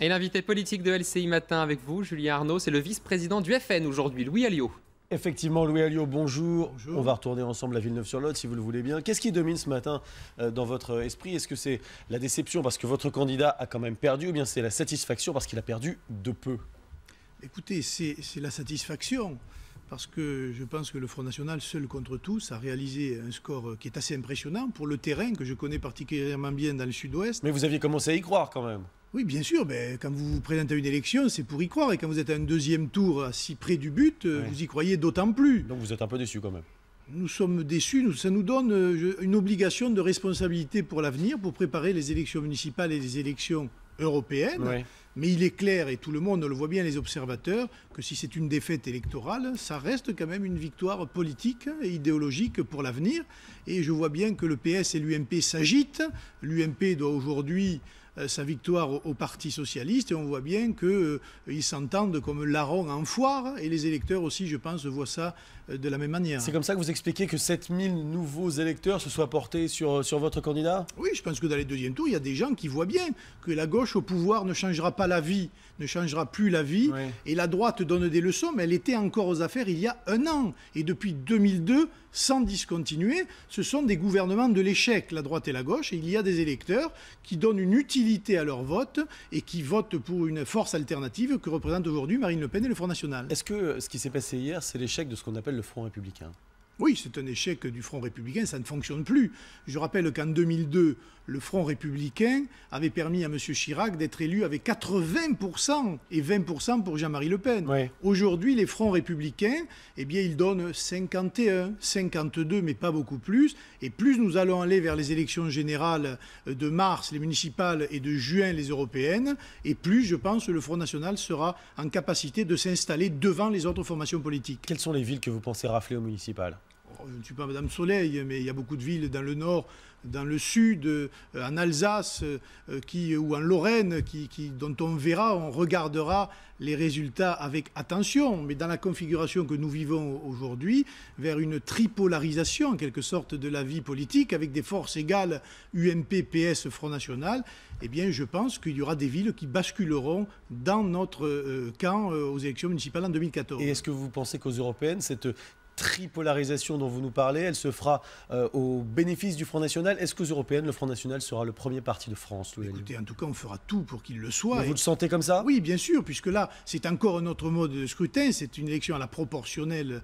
Et l'invité politique de LCI Matin avec vous, Julien Arnaud, c'est le vice-président du FN aujourd'hui, Louis Alliot. Effectivement, Louis Alliot, bonjour. On va retourner ensemble à Villeneuve-sur-Lot, si vous le voulez bien. Qu'est-ce qui domine ce matin dans votre esprit? Est-ce que c'est la déception parce que votre candidat a quand même perdu, ou bien c'est la satisfaction parce qu'il a perdu de peu? Écoutez, c'est la satisfaction, parce que je pense que le Front National, seul contre tous, a réalisé un score qui est assez impressionnant pour le terrain, que je connais particulièrement bien dans le sud-ouest. Mais vous aviez commencé à y croire quand même. Oui, bien sûr, mais quand vous vous présentez à une élection, c'est pour y croire. Et quand vous êtes à un deuxième tour, si près du but, vous y croyez d'autant plus. Donc vous êtes un peu déçu quand même. Nous sommes déçus, ça nous donne une obligation de responsabilité pour l'avenir, pour préparer les élections municipales et les élections européennes. Oui. Mais il est clair, et tout le monde le voit bien, les observateurs, que si c'est une défaite électorale, ça reste quand même une victoire politique et idéologique pour l'avenir. Et je vois bien que le PS et l'UMP s'agitent. L'UMP doit aujourd'hui sa victoire au Parti socialiste, et on voit bien qu'ils s'entendent comme larrons en foire, et les électeurs aussi, je pense, voient ça de la même manière. C'est comme ça que vous expliquez que 7000 nouveaux électeurs se soient portés sur votre candidat? Oui, je pense que dans les deuxièmes tours, il y a des gens qui voient bien que la gauche au pouvoir ne changera pas la vie, ne changera plus la vie, Oui. et la droite donne des leçons, mais elle était encore aux affaires il y a un an. Et depuis 2002, sans discontinuer, ce sont des gouvernements de l'échec, la droite et la gauche, et il y a des électeurs qui donnent une utilité à leur vote et qui votent pour une force alternative que représente aujourd'hui Marine Le Pen et le Front National. Est-ce que ce qui s'est passé hier, c'est l'échec de ce qu'on appelle le Front républicain? Oui, c'est un échec du Front républicain, ça ne fonctionne plus. Je rappelle qu'en 2002, le Front républicain avait permis à M. Chirac d'être élu avec 80% et 20% pour Jean-Marie Le Pen. Oui. Aujourd'hui, les Fronts républicains, eh bien, ils donnent 51, 52, mais pas beaucoup plus. Et plus nous allons aller vers les élections générales de mars, les municipales, et de juin, les européennes, et plus, je pense, le Front national sera en capacité de s'installer devant les autres formations politiques. Quelles sont les villes que vous pensez rafler au municipal? Je ne suis pas Madame Soleil, mais il y a beaucoup de villes dans le nord, dans le sud, en Alsace ou en Lorraine, dont on verra, on regardera les résultats avec attention. Mais dans la configuration que nous vivons aujourd'hui, vers une tripolarisation en quelque sorte de la vie politique, avec des forces égales UMP, PS, Front National, eh bien je pense qu'il y aura des villes qui basculeront dans notre camp aux élections municipales en 2014. Et est-ce que vous pensez qu'aux européennes, cette tripolarisation dont vous nous parlez, elle se fera au bénéfice du Front National? Est-ce qu'aux européennes, le Front National sera le premier parti de France? Écoutez, en tout cas, on fera tout pour qu'il le soit. Mais vous le sentez comme ça? Oui, bien sûr, puisque là, c'est encore un autre mode de scrutin. C'est une élection à la proportionnelle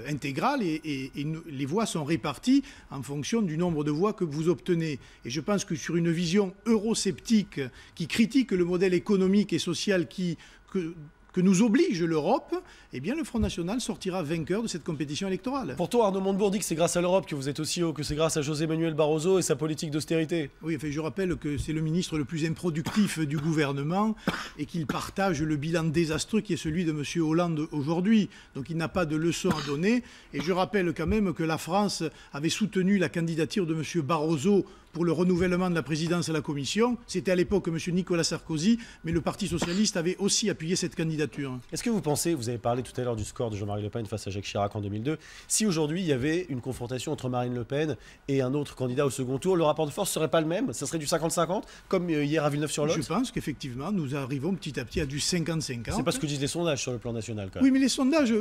intégrale, et les voix sont réparties en fonction du nombre de voix que vous obtenez. Et je pense que sur une vision eurosceptique qui critique le modèle économique et social que nous oblige l'Europe, eh bien le Front National sortira vainqueur de cette compétition électorale. Pourtant, Arnaud Montebourg dit que c'est grâce à l'Europe que vous êtes aussi haut, que c'est grâce à José Manuel Barroso et sa politique d'austérité. Oui, enfin, je rappelle que c'est le ministre le plus improductif du gouvernement et qu'il partage le bilan désastreux qui est celui de M. Hollande aujourd'hui. Donc il n'a pas de leçon à donner. Et je rappelle quand même que la France avait soutenu la candidature de M. Barroso pour le renouvellement de la présidence à la Commission. C'était à l'époque M. Nicolas Sarkozy, mais le Parti socialiste avait aussi appuyé cette candidature. Est-ce que vous pensez, vous avez parlé tout à l'heure du score de Jean-Marie Le Pen face à Jacques Chirac en 2002, si aujourd'hui il y avait une confrontation entre Marine Le Pen et un autre candidat au second tour, le rapport de force ne serait pas le même? Ça serait du 50-50, comme hier à Villeneuve-sur-Lot? Je pense qu'effectivement, nous arrivons petit à petit à du 50-50. C'est pas ce que disent les sondages sur le plan national, quand même. Oui, mais les sondages...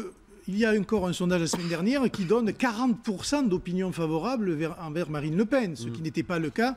Il y a encore un sondage la semaine dernière qui donne 40% d'opinion favorable envers Marine Le Pen, ce qui n'était pas le cas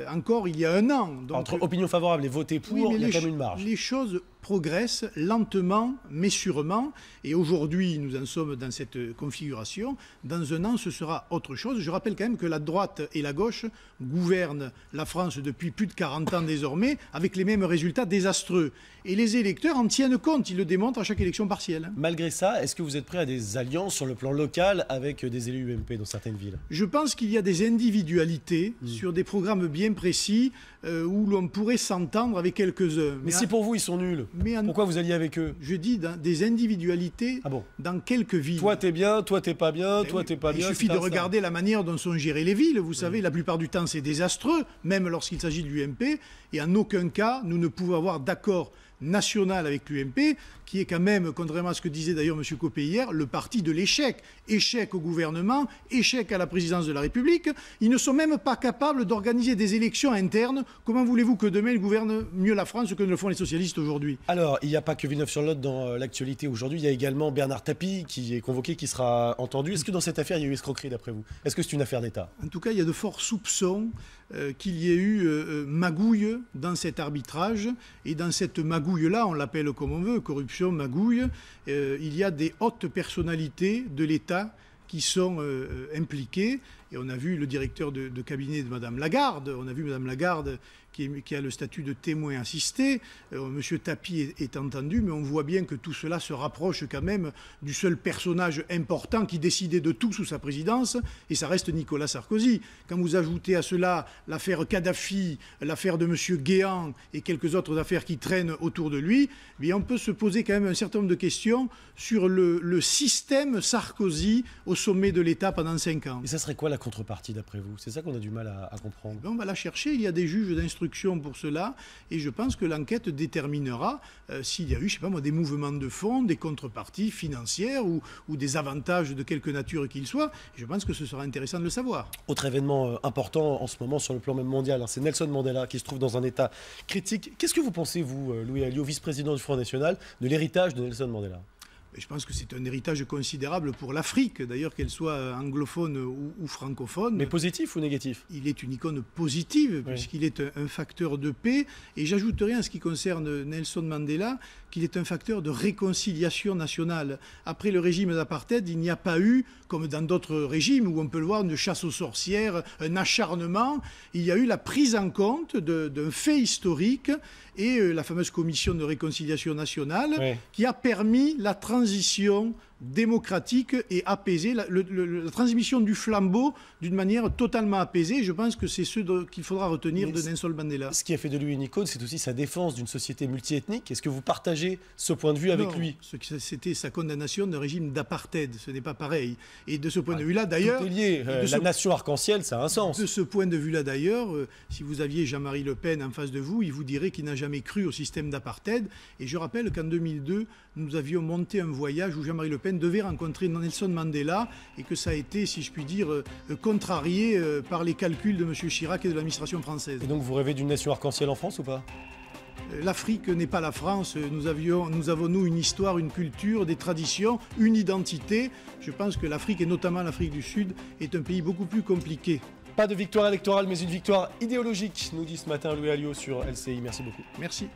encore il y a un an. Donc, entre opinion favorable et voter pour, il y a quand même une marge. Les choses progressent lentement mais sûrement, et aujourd'hui nous en sommes dans cette configuration. Dans un an ce sera autre chose. Je rappelle quand même que la droite et la gauche gouvernent la France depuis plus de 40 ans désormais, avec les mêmes résultats désastreux, et les électeurs en tiennent compte, ils le démontrent à chaque élection partielle. Malgré ça, est-ce que vous êtes prêt à des alliances sur le plan local avec des élus UMP dans certaines villes? Je pense qu'il y a des individualités sur des programmes bien précis où l'on pourrait s'entendre avec quelques-uns. Mais si pour vous ils sont nuls, pourquoi vous alliez avec eux? Je dis des individualités dans quelques villes. Toi t'es bien, toi t'es pas bien, toi t'es pas bien. Il suffit de regarder la manière dont sont gérées les villes. Vous savez, la plupart du temps c'est désastreux, même lorsqu'il s'agit de l'UMP, et en aucun cas nous ne pouvons avoir d'accord national avec l'UMP, qui est quand même, contrairement à ce que disait d'ailleurs M. Copé hier, le parti de l'échec. Échec au gouvernement, échec à la présidence de la République. Ils ne sont même pas capables d'organiser des élections internes. Comment voulez-vous que demain ils gouvernent mieux la France que ne le font les socialistes aujourd'hui? Alors, il n'y a pas que Villeneuve-sur-Lot dans l'actualité aujourd'hui. Il y a également Bernard Tapie qui est convoqué, qui sera entendu. Est-ce que dans cette affaire, il y a eu escroquerie d'après vous? Est-ce que c'est une affaire d'État? En tout cas, il y a de forts soupçons qu'il y ait eu magouille dans cet arbitrage. Et dans cette magouille-là, on l'appelle comme on veut, corruption, magouille, il y a des hautes personnalités de l'État qui sont impliquées. Et on a vu le directeur de cabinet de Mme Lagarde, on a vu Mme Lagarde qui a le statut de témoin assisté. M. Tapie est entendu, mais on voit bien que tout cela se rapproche quand même du seul personnage important qui décidait de tout sous sa présidence, et ça reste Nicolas Sarkozy. Quand vous ajoutez à cela l'affaire Kadhafi, l'affaire de M. Guéant et quelques autres affaires qui traînent autour de lui, eh bien on peut se poser quand même un certain nombre de questions sur le système Sarkozy au sommet de l'État pendant 5 ans. Et ça serait quoi la contrepartie d'après vous? C'est ça qu'on a du mal à comprendre. On va la chercher, il y a des juges d'instruction pour cela, et je pense que l'enquête déterminera s'il y a eu, je sais pas moi, des mouvements de fonds, des contreparties financières ou des avantages de quelque nature qu'ils soient. Et je pense que ce sera intéressant de le savoir. Autre événement important en ce moment sur le plan même mondial, c'est Nelson Mandela qui se trouve dans un état critique. Qu'est-ce que vous pensez, vous, Louis Alliot, vice-président du Front National, de l'héritage de Nelson Mandela? Je pense que c'est un héritage considérable pour l'Afrique, d'ailleurs qu'elle soit anglophone ou francophone. Mais positif ou négatif? Il est une icône positive, puisqu'il est un facteur de paix. Et j'ajouterai en ce qui concerne Nelson Mandela qu'il est un facteur de réconciliation nationale. Après le régime d'apartheid, il n'y a pas eu, comme dans d'autres régimes où on peut le voir, une chasse aux sorcières, un acharnement. Il y a eu la prise en compte d'un fait historique et la fameuse commission de réconciliation nationale qui a permis la transition démocratique et apaisée, la transmission du flambeau d'une manière totalement apaisée. Je pense que c'est ce qu'il faudra retenir de Nelson Mandela. Ce qui a fait de lui une icône, c'est aussi sa défense d'une société multiethnique. Est-ce que vous partagez ce point de vue avec lui? C'était sa condamnation d'un régime d'apartheid. Ce n'est pas pareil. Et de ce point de vue-là, d'ailleurs... Tout est lié. La nation arc-en-ciel, ça a un sens. De ce point de vue-là, d'ailleurs, si vous aviez Jean-Marie Le Pen en face de vous, il vous dirait qu'il n'a jamais cru au système d'apartheid. Et je rappelle qu'en 2002, nous avions monté un voyage où Jean-Marie Le Pen devait rencontrer Nelson Mandela et que ça a été, si je puis dire, contrarié par les calculs de M. Chirac et de l'administration française. Et donc vous rêvez d'une nation arc-en-ciel en France ou pas? L'Afrique n'est pas la France. Nous avons, nous, une histoire, une culture, des traditions, une identité. Je pense que l'Afrique, et notamment l'Afrique du Sud, est un pays beaucoup plus compliqué. Pas de victoire électorale, mais une victoire idéologique, nous dit ce matin Louis Alliot sur LCI. Merci beaucoup. Merci.